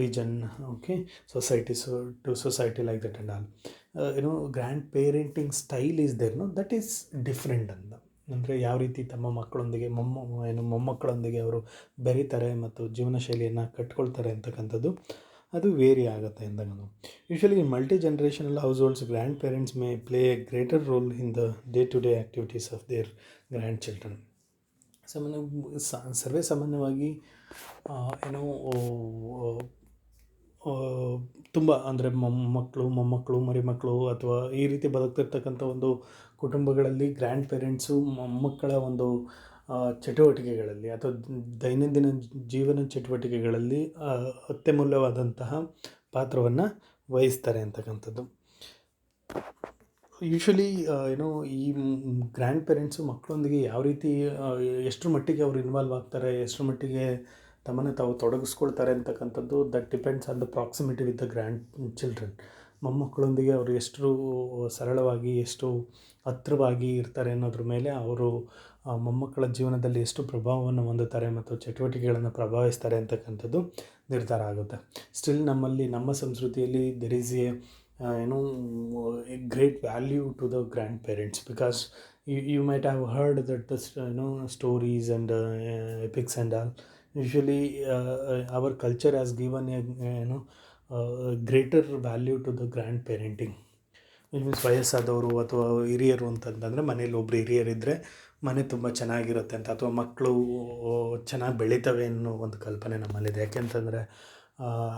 region, okay, societies to society, like that and all. Grandparenting style is there, that is different ಅಂತ. ಅಂದರೆ ಯಾವ ರೀತಿ ತಮ್ಮ ಮಕ್ಕಳೊಂದಿಗೆ ಮೊಮ್ಮಕ್ಕಳೊಂದಿಗೆ ಅವರು ಬೆರೀತಾರೆ ಮತ್ತು ಜೀವನ ಶೈಲಿಯನ್ನು ಕಟ್ಕೊಳ್ತಾರೆ ಅಂತಕ್ಕಂಥದ್ದು ಅದು ವೇರಿ ಆಗುತ್ತೆ ಅಂದಾಗ. Usually in multi generational households, grandparents may play a greater role in the day to day activities of their grandchildren. ಸರ್ವೇ ಸಾಮಾನ್ಯವಾಗಿ ತುಂಬ ಅಂದರೆ ಮೊಮ್ಮಕ್ಕಳು ಮರಿಮಕ್ಕಳು ಅಥವಾ ಈ ರೀತಿ ಬದುಕ್ತಿರ್ತಕ್ಕಂಥ ಒಂದು ಕುಟುಂಬಗಳಲ್ಲಿ ಗ್ರ್ಯಾಂಡ್ ಪೇರೆಂಟ್ಸು ಮೊಮ್ಮಕ್ಕಳ ಒಂದು ಚಟುವಟಿಕೆಗಳಲ್ಲಿ ಅಥವಾ ದೈನಂದಿನ ಜೀವನ ಚಟುವಟಿಕೆಗಳಲ್ಲಿ ಅತ್ಯಮೂಲ್ಯವಾದಂತಹ ಪಾತ್ರವನ್ನು ವಹಿಸ್ತಾರೆ ಅಂತಕ್ಕಂಥದ್ದು. ಯೂಶ್ವಲಿ ಈ ಗ್ರ್ಯಾಂಡ್ ಪೇರೆಂಟ್ಸು ಮಕ್ಕಳೊಂದಿಗೆ ಯಾವ ರೀತಿ ಎಷ್ಟರ ಮಟ್ಟಿಗೆ ಅವರು ಇನ್ವಾಲ್ವ್ ಆಗ್ತಾರೆ, ಎಷ್ಟರ ಮಟ್ಟಿಗೆ ತಮ್ಮನ್ನು ತಾವು ತೊಡಗಿಸ್ಕೊಳ್ತಾರೆ ಅಂತಕ್ಕಂಥದ್ದು that depends on the proximity with the grandchildren. ಮೊಮ್ಮಕ್ಕಳೊಂದಿಗೆ ಅವರು ಎಷ್ಟು ಸರಳವಾಗಿ, ಎಷ್ಟು ಹತ್ತಿರವಾಗಿ ಇರ್ತಾರೆ ಅನ್ನೋದ್ರ ಮೇಲೆ ಅವರು ಮೊಮ್ಮಕ್ಕಳ ಜೀವನದಲ್ಲಿ ಎಷ್ಟು ಪ್ರಭಾವವನ್ನು ಹೊಂದುತ್ತಾರೆ ಮತ್ತು ಚಟುವಟಿಕೆಗಳನ್ನು ಪ್ರಭಾವಿಸ್ತಾರೆ ಅಂತಕ್ಕಂಥದ್ದು ನಿರ್ಧಾರ ಆಗುತ್ತೆ. ಸ್ಟಿಲ್ ನಮ್ಮ ಸಂಸ್ಕೃತಿಯಲ್ಲಿ there is a great value to the grandparents, because you might have heard that the stories and epics and all. Usually our culture has given a greater value to the grand parenting. Means ವಯಸ್ಸಾದವರು ಅಥವಾ ಹಿರಿಯರು ಅಂತಂದರೆ ಮನೇಲಿ ಒಬ್ಬರು ಹಿರಿಯರಿದ್ದರೆ ಮನೆ ತುಂಬ ಚೆನ್ನಾಗಿರುತ್ತೆ ಅಂತ, ಅಥವಾ ಮಕ್ಕಳು ಚೆನ್ನಾಗಿ ಬೆಳೀತವೆ ಅನ್ನೋ ಒಂದು ಕಲ್ಪನೆ ನಮ್ಮಲ್ಲಿದೆ. ಯಾಕೆಂತಂದರೆ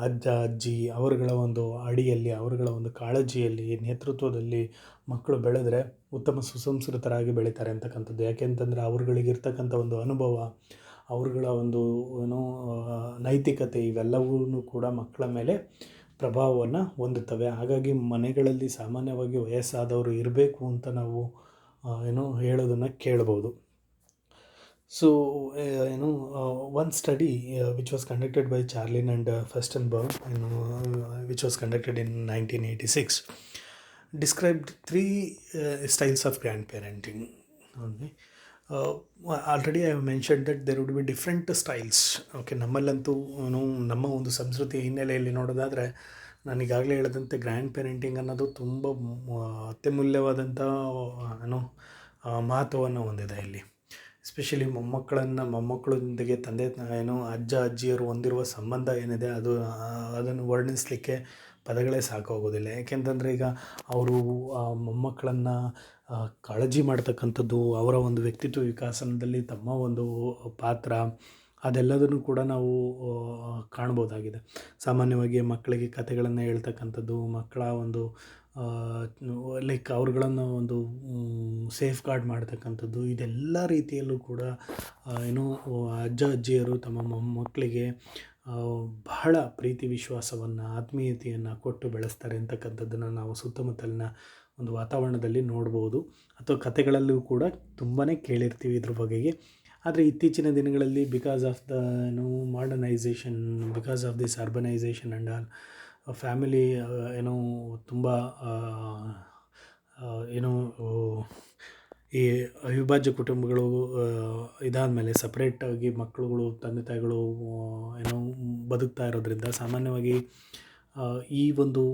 ಅಜ್ಜ ಅಜ್ಜಿ ಅವರುಗಳ ಒಂದು ಅಡಿಯಲ್ಲಿ, ಅವರುಗಳ ಒಂದು ಕಾಳಜಿಯಲ್ಲಿ, ನೇತೃತ್ವದಲ್ಲಿ ಮಕ್ಕಳು ಬೆಳೆದ್ರೆ ಉತ್ತಮ ಸುಸಂಸ್ಕೃತರಾಗಿ ಬೆಳೀತಾರೆ ಅಂತಕ್ಕಂಥದ್ದು. ಯಾಕೆಂತಂದರೆ ಅವ್ರುಗಳಿಗಿರ್ತಕ್ಕಂಥ ಒಂದು ಅನುಭವ, ಅವ್ರುಗಳ ಒಂದು ನೈತಿಕತೆ ಇವೆಲ್ಲವೂ ಕೂಡ ಮಕ್ಕಳ ಮೇಲೆ ಪ್ರಭಾವವನ್ನು ಹೊಂದುತ್ತವೆ. ಹಾಗಾಗಿ ಮನೆಗಳಲ್ಲಿ ಸಾಮಾನ್ಯವಾಗಿ ವಯಸ್ಸಾದವರು ಇರಬೇಕು ಅಂತ ನಾವು ಹೇಳೋದನ್ನು ಕೇಳ್ಬೋದು. So one study which was conducted by Charlin and Furstenberg, which was conducted in 1986, described 3 styles of grandparenting. Already I have mention that there would be different styles. Okay, ನಮ್ಮಲ್ಲಂತೂ ನಮ್ಮ ಒಂದು ಸಂಸ್ಕೃತಿ ಹಿನ್ನೆಲೆಯಲ್ಲಿ ನೋಡೋದಾದರೆ ನಾನು ಈಗಾಗಲೇ ಹೇಳಿದಂತೆ ಗ್ರ್ಯಾಂಡ್ ಪೇರೆಂಟಿಂಗ್ ಅನ್ನೋದು ತುಂಬ ಅತ್ಯಮೂಲ್ಯವಾದಂಥ ಏನೋ ಮಹತ್ವವನ್ನು ಹೊಂದಿದೆ ಇಲ್ಲಿ. ಎಸ್ಪೆಷಲಿ ಮೊಮ್ಮಕ್ಕಳೊಂದಿಗೆ ತಂದೆ ಅಜ್ಜ ಅಜ್ಜಿಯರು ಹೊಂದಿರುವ ಸಂಬಂಧ ಏನಿದೆ ಅದನ್ನು ವರ್ಣಿಸಲಿಕ್ಕೆ ಪದಗಳೇ ಸಾಕಾಗೋದಿಲ್ಲ. ಏಕೆಂತಂದರೆ ಈಗ ಅವರು ಮೊಮ್ಮಕ್ಕಳನ್ನು ಕಾಳಜಿ ಮಾಡ್ತಕ್ಕಂಥದ್ದು, ಅವರ ಒಂದು ವ್ಯಕ್ತಿತ್ವ ವಿಕಾಸನದಲ್ಲಿ ತಮ್ಮ ಒಂದು ಪಾತ್ರ, ಅದೆಲ್ಲದನ್ನು ಕೂಡ ನಾವು ಕಾಣ್ಬೋದಾಗಿದೆ. ಸಾಮಾನ್ಯವಾಗಿ ಮಕ್ಕಳಿಗೆ ಕಥೆಗಳನ್ನು ಹೇಳ್ತಕ್ಕಂಥದ್ದು, ಮಕ್ಕಳ ಒಂದು ಲೈಕ್ ಅವ್ರುಗಳನ್ನು ಒಂದು ಸೇಫ್ ಗಾರ್ಡ್ ಮಾಡ್ತಕ್ಕಂಥದ್ದು, ಇದೆಲ್ಲ ರೀತಿಯಲ್ಲೂ ಕೂಡ ಅಜ್ಜ ಅಜ್ಜಿಯರು ತಮ್ಮ ಮೊಮ್ಮಕ್ಕಳಿಗೆ ಬಹಳ ಪ್ರೀತಿ ವಿಶ್ವಾಸವನ್ನು, ಆತ್ಮೀಯತೆಯನ್ನು ಕೊಟ್ಟು ಬೆಳೆಸ್ತಾರೆ ಅಂತಕ್ಕಂಥದ್ದನ್ನು ನಾವು ಸುತ್ತಮುತ್ತಲಿನ ಒಂದು ವಾತಾವರಣದಲ್ಲಿ ನೋಡ್ಬೋದು, ಅಥವಾ ಕಥೆಗಳಲ್ಲೂ ಕೂಡ ತುಂಬಾ ಕೇಳಿರ್ತೀವಿ ಇದ್ರ ಬಗೆಗೆ. ಆದರೆ ಇತ್ತೀಚಿನ ದಿನಗಳಲ್ಲಿ because of the modernisation, because of this urbanisation and all, family ತುಂಬ ಈ ಅವಿಭಾಜ್ಯ ಕುಟುಂಬಗಳು ಇದಾದಮೇಲೆ ಸಪ್ರೇಟಾಗಿ ಮಕ್ಕಳುಗಳು, ತಂದೆ ತಾಯಿಗಳು ಬದುಕ್ತಾ ಇರೋದ್ರಿಂದ ಸಾಮಾನ್ಯವಾಗಿ ಈ ಒಂದು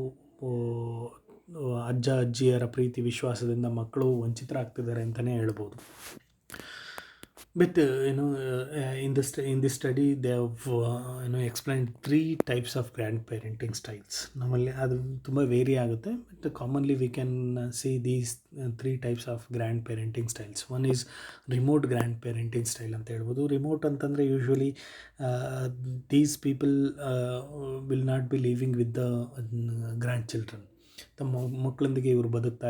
ಅಜ್ಜ ಅಜ್ಜಿಯರ ಪ್ರೀತಿ ವಿಶ್ವಾಸದಿಂದ ಮಕ್ಕಳು ವಂಚಿತರಾಗ್ತಿದ್ದಾರೆ ಅಂತಲೇ ಹೇಳ್ಬೋದು. But in this study they have explained 3 types of grandparenting styles. ನಮ್ಮಲ್ಲಿ ಅದು ತುಂಬ ವೇರಿ ಆಗುತ್ತೆ, but commonly we can see these 3 types of grandparenting styles. One is remote grandparenting style ಅಂತ ಹೇಳ್ಬೋದು. ರಿಮೋಟ್ ಅಂತಂದರೆ usually these people will not be living with the grand children. ತಮ್ಮ ಮಕ್ಕಳೊಂದಿಗೆ ಇವರು ಬದುಕ್ತಾ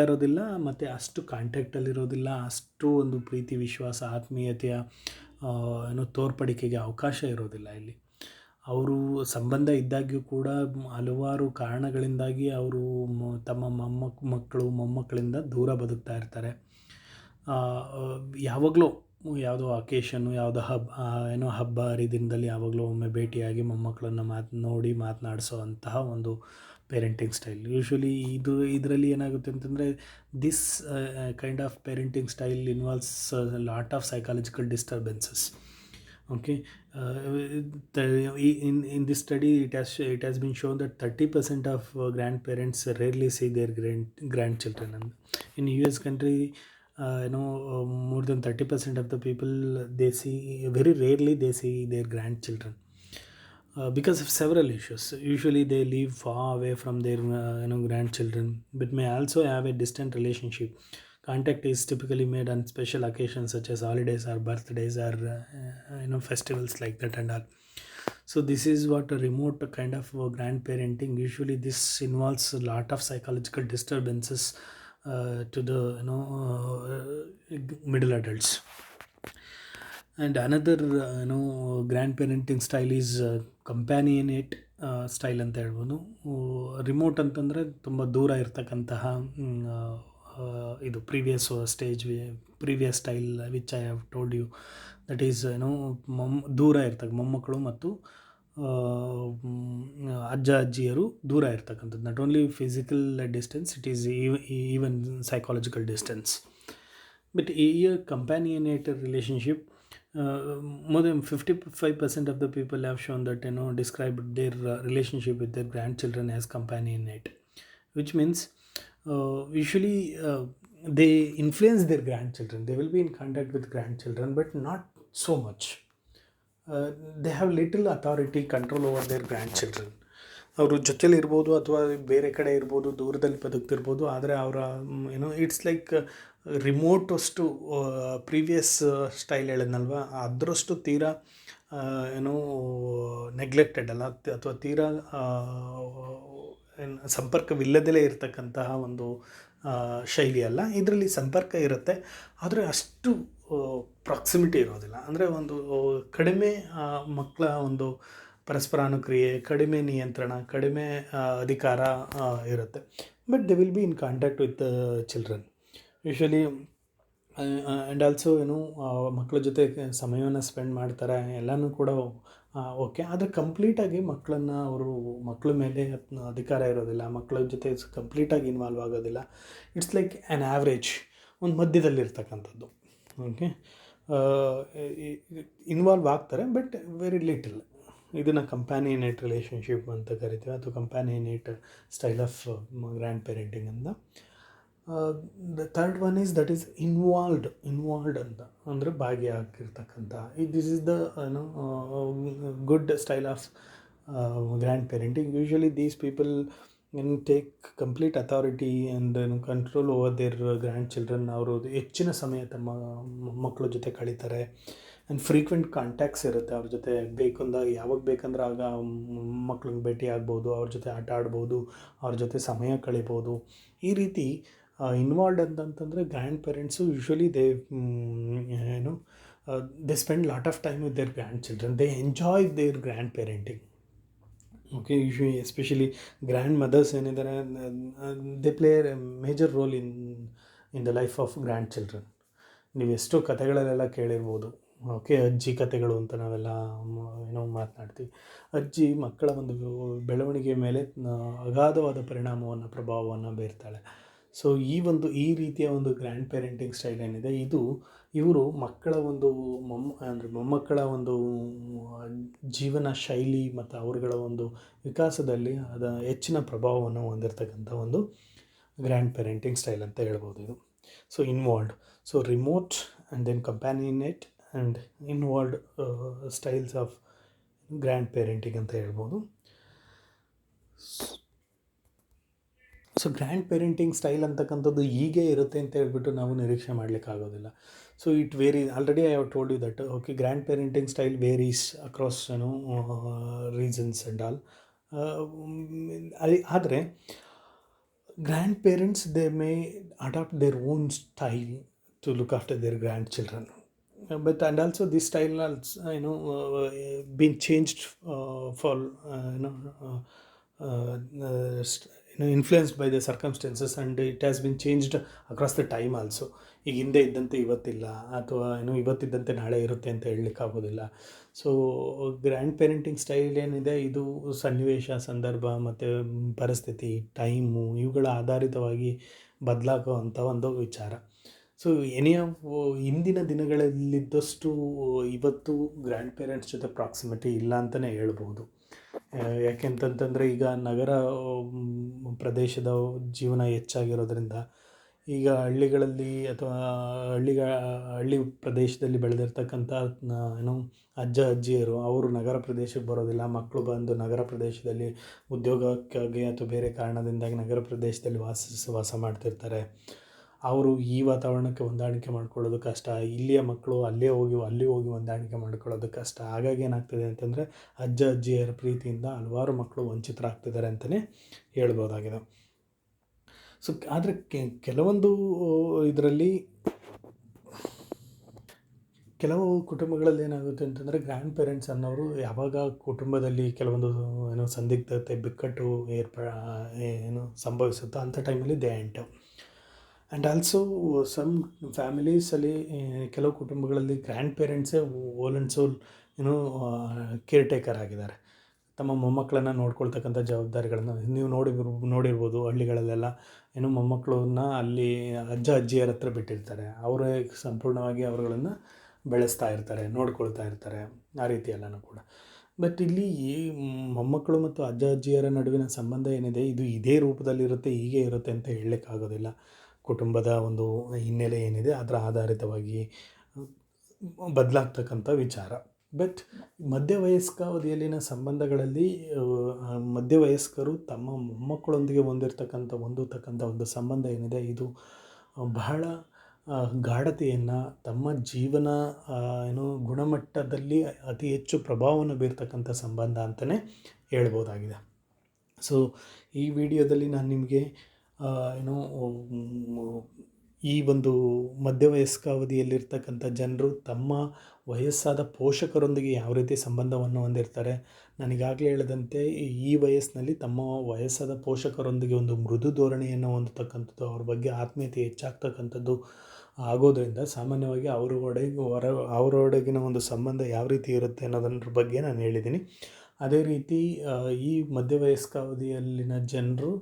ಇರೋದಿಲ್ಲ ಮತ್ತು ಅಷ್ಟು ಕಾಂಟ್ಯಾಕ್ಟಲ್ಲಿರೋದಿಲ್ಲ, ಅಷ್ಟು ಒಂದು ಪ್ರೀತಿ ವಿಶ್ವಾಸ ಆತ್ಮೀಯತೆಯ ತೋರ್ಪಡಿಕೆಗೆ ಅವಕಾಶ ಇರೋದಿಲ್ಲ. ಇಲ್ಲಿ ಅವರು ಸಂಬಂಧ ಇದ್ದಾಗ್ಯೂ ಕೂಡ ಹಲವಾರು ಕಾರಣಗಳಿಂದಾಗಿ ಅವರು ತಮ್ಮ ಮೊಮ್ಮಕ್ಕಳಿಂದ ದೂರ ಬದುಕ್ತಾ ಇರ್ತಾರೆ. ಯಾವಾಗಲೂ ಯಾವುದೋ ಅಕೇಶನ್ನು, ಯಾವುದೋ ಹಬ್ಬ ಹರಿದಿನದಲ್ಲಿ ಯಾವಾಗಲೂ ಒಮ್ಮೆ ಭೇಟಿಯಾಗಿ ಮೊಮ್ಮಕ್ಕಳನ್ನು ಮಾತನಾಡಿಸೋ ಅಂತಹ ಒಂದು ಪೇರೆಂಟಿಂಗ್ ಸ್ಟೈಲ್. ಯೂಶ್ವಲಿ ಇದರಲ್ಲಿ ಏನಾಗುತ್ತೆ ಅಂತಂದರೆ this kind of parenting style involves lot of psychological disturbances. Okay, in this study it has been shown that 30% of grandparents rarely see their grandchildren. And in US country, more than 30% of the people, they see very rarely they see their grandchildren because of several issues. Usually they live far away from their grandchildren, but may also have a distant relationship. Contact is typically made on special occasions such as holidays or birthdays or festivals like that and all. So this is what a remote kind of grandparenting. Usually this involves a lot of psychological disturbances to the middle adults. And another grandparenting style is companionate style ಅಂತ ಹೇಳ್ಬೋದು. Remote ಅಂತಂದರೆ ತುಂಬ ದೂರ ಇರ್ತಕ್ಕಂತಹ ಇದು previous style which I have told you, that is ದೂರ ಇರ್ತಕ್ಕ ಮೊಮ್ಮಕ್ಕಳು ಮತ್ತು ಅಜ್ಜ ಅಜ್ಜಿಯರು ದೂರ ಇರ್ತಕ್ಕಂಥದ್ದು. Not only physical distance, it is even psychological distance. But ಈ companionated relationship, more than 55% of the people have shown that described their relationship with their grandchildren as companionate, which means usually they influence their grandchildren. They will be in contact with grandchildren, but not so much. They have little authority, control over their grandchildren. ಅವರು ಜೊತೆಲಿ ಇರ್ಬೋದು ಅಥವಾ ಬೇರೆ ಕಡೆ ಇರ್ಬೋದು, ದೂರದಲ್ಲಿ ಬದುಕ್ತಿರ್ಬೋದು, ಆದರೆ ಅವರ ಇಟ್ಸ್ ಲೈಕ್ ರಿಮೋಟ್ ಅಷ್ಟು ಪ್ರೀವಿಯಸ್ ಸ್ಟೈಲ್ ಹೇಳಿದ್ನಲ್ವ, ಅದರಷ್ಟು ತೀರಾ ನೆಗ್ಲೆಕ್ಟೆಡ್ ಅಲ್ಲ, ಅಥವಾ ತೀರಾ ಸಂಪರ್ಕವಿಲ್ಲದಲೇ ಇರತಕ್ಕಂತಹ ಒಂದು ಶೈಲಿ ಅಲ್ಲ. ಇದರಲ್ಲಿ ಸಂಪರ್ಕ ಇರುತ್ತೆ, ಆದರೆ ಅಷ್ಟು ಪ್ರಾಕ್ಸಿಮಿಟಿ ಇರೋದಿಲ್ಲ. ಅಂದರೆ ಒಂದು ಕಡಿಮೆ ಮಕ್ಕಳ ಒಂದು ಪರಸ್ಪರಾನುಕ್ರಿಯೆ, ಕಡಿಮೆ ನಿಯಂತ್ರಣ, ಕಡಿಮೆ ಅಧಿಕಾರ ಇರುತ್ತೆ. But they will be in contact with children usually. And also ಮಕ್ಕಳ ಜೊತೆ ಸಮಯವನ್ನು ಸ್ಪೆಂಡ್ ಮಾಡ್ತಾರೆ, ಎಲ್ಲನೂ ಕೂಡ ಓಕೆ. ಆದರೆ ಕಂಪ್ಲೀಟಾಗಿ ಮಕ್ಕಳ ಮೇಲೆ ಅಧಿಕಾರ ಇರೋದಿಲ್ಲ, ಮಕ್ಕಳ ಜೊತೆ ಕಂಪ್ಲೀಟಾಗಿ ಇನ್ವಾಲ್ವ್ ಆಗೋದಿಲ್ಲ. It's like an average. ಒಂದು ಮಧ್ಯದಲ್ಲಿರ್ತಕ್ಕಂಥದ್ದು. ಓಕೆ, ಇನ್ವಾಲ್ವ್ ಆಗ್ತಾರೆ ಬಟ್ ವೆರಿ ಲಿಟಲ್. ಇದನ್ನು ಕಂಪ್ಯಾನಿಯನೇಟ್ ರಿಲೇಷನ್ಶಿಪ್ ಅಂತ ಕರಿತೀವಿ, ಅಥವಾ companionate style of grandparenting ಅಂತ. The third one is that is involved ಅಂತ ಅಂದರೆ ಭಾಗಿಯಾಗಿರ್ತಕ್ಕಂಥ. This is the good style of grandparenting. Usually these people take complete authority and control over their grandchildren. ಅವರು ಹೆಚ್ಚಿನ ಸಮಯ ತಮ್ಮ ಮಕ್ಕಳ ಜೊತೆ ಕಳೀತಾರೆ. ಆ್ಯಂಡ್ ಫ್ರೀಕ್ವೆಂಟ್ ಕಾಂಟ್ಯಾಕ್ಟ್ಸ್ ಇರುತ್ತೆ ಅವ್ರ ಜೊತೆ. ಬೇಕಂದಾಗ ಯಾವಾಗ ಬೇಕಂದ್ರೆ ಆಗ ಮಕ್ಳಿಗೆ ಭೇಟಿ ಆಗ್ಬೋದು, ಅವ್ರ ಜೊತೆ ಆಟ ಆಡ್ಬೋದು, ಅವ್ರ ಜೊತೆ ಸಮಯ ಕಳಿಬೋದು. ಈ ರೀತಿ ಇನ್ವಾಲ್ವ್ಡ್ ಅಂತಂತಂದರೆ grandparents usually they spend lot of time with their grandchildren. They enjoy their grandparenting. Okay, usually especially grandmothers ಏನಿದ್ದಾರೆ, they play a major role in the life of grandchildren. ನೀವು ಎಷ್ಟೋ ಕಥೆಗಳಲ್ಲೆಲ್ಲ ಕೇಳಿರ್ಬೋದು. Okay, ಅಜ್ಜಿ ಕಥೆಗಳು ಅಂತ ನಾವೆಲ್ಲ ಮಾತನಾಡ್ತೀವಿ. ಅಜ್ಜಿ ಮಕ್ಕಳ ಒಂದು ಬೆಳವಣಿಗೆ ಮೇಲೆ ಅಗಾಧವಾದ ಪ್ರಭಾವವನ್ನು ಬೀರ್ತಾಳೆ. ಸೊ ಈ ರೀತಿಯ ಒಂದು ಗ್ರ್ಯಾಂಡ್ ಪೇರೆಂಟಿಂಗ್ ಸ್ಟೈಲ್ ಏನಿದೆ, ಇವರು ಮಕ್ಕಳ ಒಂದು ಮೊಮ್ಮಕ್ಕಳ ಒಂದು ಜೀವನ ಶೈಲಿ ಮತ್ತು ಅವರುಗಳ ಒಂದು ವಿಕಾಸದಲ್ಲಿ ಹೆಚ್ಚಿನ ಪ್ರಭಾವವನ್ನು ಹೊಂದಿರತಕ್ಕಂಥ ಒಂದು ಗ್ರ್ಯಾಂಡ್ ಪೇರೆಂಟಿಂಗ್ ಸ್ಟೈಲ್ ಅಂತ ಹೇಳ್ಬೋದು ಇದು. So involved, so remote and then companionate and involved styles of grandparenting ಅಂತ ಹೇಳ್ಬೋದು. ಸೊ ಗ್ರ್ಯಾಂಡ್ ಪೇರೆಂಟಿಂಗ್ ಸ್ಟೈಲ್ ಅಂತಕ್ಕಂಥದ್ದು ಹೀಗೆ ಇರುತ್ತೆ ಅಂತ ಹೇಳ್ಬಿಟ್ಟು ನಾವು ನಿರೀಕ್ಷೆ ಮಾಡಲಿಕ್ಕಾಗೋದಿಲ್ಲ. So it varies. Already I have told you that okay, grandparenting style varies across reasons and all. ಆದರೆ grandparents they may adapt their own style to look after their grandchildren, but and also this style has been changed for influenced by the circumstances, and it has been changed across the time also. ಈಗ ಹಿಂದೆ ಇದ್ದಂತೆ ಇವತ್ತಿಲ್ಲ, ಅಥವಾ ಇವತ್ತಿದ್ದಂತೆ ನಾಳೆ ಇರುತ್ತೆ ಅಂತ ಹೇಳಲಿಕ್ಕಾಗೋದಿಲ್ಲ. So grand parenting style ಏನಿದೆ, ಇದು ಸನ್ನಿವೇಶ, ಸಂದರ್ಭ ಮತ್ತು ಪರಿಸ್ಥಿತಿ, ಟೈಮು ಇವುಗಳ ಆಧಾರಿತವಾಗಿ ಬದಲಾಗುವಂಥ ಒಂದು ವಿಚಾರ. ಸೊ ಹಿಂದಿನ ದಿನಗಳಲ್ಲಿದ್ದಷ್ಟು ಇವತ್ತು ಗ್ರ್ಯಾಂಡ್ ಪೇರೆಂಟ್ಸ್ ಜೊತೆ ಪ್ರಾಕ್ಸಿಮಿಟಿ ಇಲ್ಲ ಅಂತಲೇ ಹೇಳ್ಬೋದು. ಯಾಕೆಂತಂತಂದರೆ ಈಗ ನಗರ ಪ್ರದೇಶದ ಜೀವನ ಹೆಚ್ಚಾಗಿರೋದ್ರಿಂದ, ಈಗ ಹಳ್ಳಿಗಳಲ್ಲಿ ಅಥವಾ ಹಳ್ಳಿ ಪ್ರದೇಶದಲ್ಲಿ ಬೆಳೆದಿರ್ತಕ್ಕಂಥ ಅಜ್ಜ ಅಜ್ಜಿಯರು ಅವರು ನಗರ ಪ್ರದೇಶಕ್ಕೆ ಬರೋದಿಲ್ಲ. ಮಕ್ಕಳು ಬಂದು ನಗರ ಪ್ರದೇಶದಲ್ಲಿ ಉದ್ಯೋಗಕ್ಕಾಗಿ ಅಥವಾ ಬೇರೆ ಕಾರಣದಿಂದಾಗಿ ನಗರ ಪ್ರದೇಶದಲ್ಲಿ ವಾಸ ಮಾಡ್ತಿರ್ತಾರೆ. ಅವರು ಈ ವಾತಾವರಣಕ್ಕೆ ಹೊಂದಾಣಿಕೆ ಮಾಡ್ಕೊಳ್ಳೋದು ಕಷ್ಟ. ಇಲ್ಲಿಯ ಮಕ್ಕಳು ಅಲ್ಲಿ ಹೋಗಿ ಹೊಂದಾಣಿಕೆ ಮಾಡ್ಕೊಳ್ಳೋದು ಕಷ್ಟ. ಹಾಗಾಗಿ ಏನಾಗ್ತದೆ ಅಂತಂದರೆ ಅಜ್ಜ ಅಜ್ಜಿಯರ ಪ್ರೀತಿಯಿಂದ ಹಲವಾರು ಮಕ್ಕಳು ವಂಚಿತರಾಗ್ತಿದ್ದಾರೆ ಅಂತಲೇ ಹೇಳ್ಬೋದಾಗಿದೆ. ಸೊ ಆದರೆ ಕೆಲವೊಂದು ಇದರಲ್ಲಿ ಕೆಲವು ಕುಟುಂಬಗಳಲ್ಲಿ ಏನಾಗುತ್ತೆ ಅಂತಂದರೆ, ಗ್ರ್ಯಾಂಡ್ ಪೇರೆಂಟ್ಸ್ ಅನ್ನೋರು ಯಾವಾಗ ಕುಟುಂಬದಲ್ಲಿ ಕೆಲವೊಂದು ಸಂದಿಗ್ಧತೆ, ಬಿಕ್ಕಟ್ಟು ಸಂಭವಿಸುತ್ತೋ ಅಂಥ ಟೈಮಲ್ಲಿ they enter. And also some ಫ್ಯಾಮಿಲೀಸಲ್ಲಿ, ಕೆಲವು ಕುಟುಂಬಗಳಲ್ಲಿ ಗ್ರ್ಯಾಂಡ್ ಪೇರೆಂಟ್ಸೇ all and sole caretaker ಆಗಿದ್ದಾರೆ. ತಮ್ಮ ಮೊಮ್ಮಕ್ಕಳನ್ನು ನೋಡ್ಕೊಳ್ತಕ್ಕಂಥ ಜವಾಬ್ದಾರಿಗಳನ್ನು ನೀವು ನೋಡಿರ್ಬೋದು. ಹಳ್ಳಿಗಳಲ್ಲೆಲ್ಲ ಮೊಮ್ಮಕ್ಕಳನ್ನ ಅಲ್ಲಿ ಅಜ್ಜ ಅಜ್ಜಿಯರ ಹತ್ರ ಬಿಟ್ಟಿರ್ತಾರೆ. ಅವರೇ ಸಂಪೂರ್ಣವಾಗಿ ಅವರುಗಳನ್ನು ಬೆಳೆಸ್ತಾ ಇರ್ತಾರೆ, ನೋಡ್ಕೊಳ್ತಾ ಇರ್ತಾರೆ, ಆ ರೀತಿ ಎಲ್ಲನೂ ಕೂಡ. ಬಟ್ ಇಲ್ಲಿ ಮೊಮ್ಮಕ್ಕಳು ಮತ್ತು ಅಜ್ಜ ಅಜ್ಜಿಯರ ನಡುವಿನ ಸಂಬಂಧ ಏನಿದೆ, ಇದು ಇದೇ ರೂಪದಲ್ಲಿರುತ್ತೆ, ಹೀಗೆ ಇರುತ್ತೆ ಅಂತ ಹೇಳಲಿಕ್ಕಾಗೋದಿಲ್ಲ. ಕುಟುಂಬದ ಒಂದು ಹಿನ್ನೆಲೆ ಏನಿದೆ ಅದರ ಆಧಾರಿತವಾಗಿ ಬದಲಾಗ್ತಕ್ಕಂಥ ವಿಚಾರ. ಬಟ್ ಮಧ್ಯವಯಸ್ಕಾವಧಿಯಲ್ಲಿನ ಸಂಬಂಧಗಳಲ್ಲಿ ಮಧ್ಯವಯಸ್ಕರು ತಮ್ಮ ಮೊಮ್ಮಕ್ಕಳೊಂದಿಗೆ ಹೊಂದಿರತಕ್ಕಂಥ ಒಂದು ಸಂಬಂಧ ಏನಿದೆ, ಇದು ಬಹಳ ಗಾಢತೆಯನ್ನು, ತಮ್ಮ ಜೀವನ ಗುಣಮಟ್ಟದಲ್ಲಿ ಅತಿ ಹೆಚ್ಚು ಪ್ರಭಾವವನ್ನು ಬೀರ್ತಕ್ಕಂಥ ಸಂಬಂಧ ಅಂತಲೇ ಹೇಳ್ಬೋದಾಗಿದೆ. ಸೊ ಈ ವಿಡಿಯೋದಲ್ಲಿ ನಾನು ನಿಮಗೆ ಈ ಒಂದು ಮಧ್ಯವಯಸ್ಕಾವಧಿಯಲ್ಲಿರ್ತಕ್ಕಂಥ ಜನರು ತಮ್ಮ ವಯಸ್ಸಾದ ಪೋಷಕರೊಂದಿಗೆ ಯಾವ ರೀತಿ ಸಂಬಂಧವನ್ನು ಹೊಂದಿರ್ತಾರೆ, ನನಗಾಗಲೇ ಹೇಳಿದಂತೆ ಈ ವಯಸ್ಸಿನಲ್ಲಿ ತಮ್ಮ ವಯಸ್ಸಾದ ಪೋಷಕರೊಂದಿಗೆ ಒಂದು ಮೃದು ಧೋರಣೆಯನ್ನು ಹೊಂದತಕ್ಕಂಥದ್ದು, ಅವ್ರ ಬಗ್ಗೆ ಆತ್ಮೀಯತೆ ಹೆಚ್ಚಾಗ್ತಕ್ಕಂಥದ್ದು ಆಗೋದರಿಂದ ಸಾಮಾನ್ಯವಾಗಿ ಅವರೊಳಗಿನ ಒಂದು ಸಂಬಂಧ ಯಾವ ರೀತಿ ಇರುತ್ತೆ ಅನ್ನೋದರ ಬಗ್ಗೆ ನಾನು ಹೇಳಿದ್ದೀನಿ. ಅದೇ ರೀತಿ ಈ ಮಧ್ಯವಯಸ್ಕಾವಧಿಯಲ್ಲಿನ ಜನರು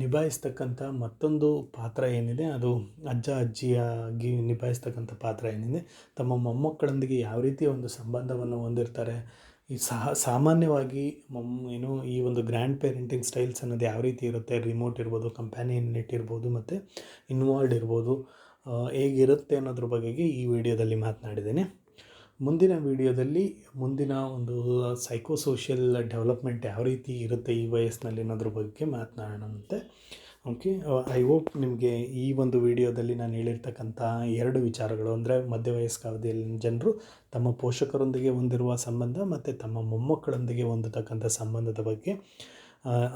ನಿಭಾಯಿಸ್ತಕ್ಕಂಥ ಮತ್ತೊಂದು ಪಾತ್ರ ಏನಿದೆ ಅದು ಅಜ್ಜ ಅಜ್ಜಿಯಾಗಿ ನಿಭಾಯಿಸ್ತಕ್ಕಂಥ ಪಾತ್ರ ಏನಿದೆ, ತಮ್ಮ ಮೊಮ್ಮಕ್ಕಳೊಂದಿಗೆ ಯಾವ ರೀತಿಯ ಒಂದು ಸಂಬಂಧವನ್ನು ಹೊಂದಿರ್ತಾರೆ, ಈ ಸಾಮಾನ್ಯವಾಗಿ ಈ ಒಂದು ಗ್ರ್ಯಾಂಡ್ ಪೇರೆಂಟಿಂಗ್ ಸ್ಟೈಲ್ಸ್ ಅನ್ನೋದು ಯಾವ ರೀತಿ ಇರುತ್ತೆ, ರಿಮೋಟ್ ಇರ್ಬೋದು, ಕಂಪ್ಯಾನಿಯನೇಟ್ ಇರ್ಬೋದು, ಮತ್ತು ಇನ್ವಾಲ್ವ್ಡ್ ಇರ್ಬೋದು, ಹೇಗಿರುತ್ತೆ ಅನ್ನೋದ್ರ ಬಗೆಗೆ ಈ ವಿಡಿಯೋದಲ್ಲಿ ಮಾತನಾಡಿದ್ದೇನೆ. ಮುಂದಿನ ವಿಡಿಯೋದಲ್ಲಿ ಮುಂದಿನ ಒಂದು ಸೈಕೋಸೋಷಿಯಲ್ ಡೆವಲಪ್ಮೆಂಟ್ ಯಾವ ರೀತಿ ಇರುತ್ತೆ ಈ ವಯಸ್ಸಿನಲ್ಲಿ ಅನ್ನೋದ್ರ ಬಗ್ಗೆ ಮಾತನಾಡೋಣಂತೆ. ಓಕೆ, ಐ ಹೋಪ್ ನಿಮಗೆ ಈ ಒಂದು ವಿಡಿಯೋದಲ್ಲಿ ನಾನು ಹೇಳಿರ್ತಕ್ಕಂಥ 2 ವಿಚಾರಗಳು, ಅಂದರೆ ಮಧ್ಯವಯಸ್ಕ ಅವಧಿಯಲ್ಲಿ ಜನರು ತಮ್ಮ ಪೋಷಕರೊಂದಿಗೆ ಹೊಂದಿರುವ ಸಂಬಂಧ ಮತ್ತು ತಮ್ಮ ಮೊಮ್ಮಕ್ಕಳೊಂದಿಗೆ ಹೊಂದತಕ್ಕಂಥ ಸಂಬಂಧದ ಬಗ್ಗೆ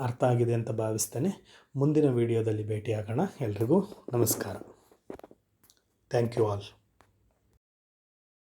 ಅರ್ಥ ಆಗಿದೆ ಅಂತ ಭಾವಿಸ್ತೇನೆ. ಮುಂದಿನ ವಿಡಿಯೋದಲ್ಲಿ ಭೇಟಿಯಾಗೋಣ. ಎಲ್ರಿಗೂ ನಮಸ್ಕಾರ. Thank you all.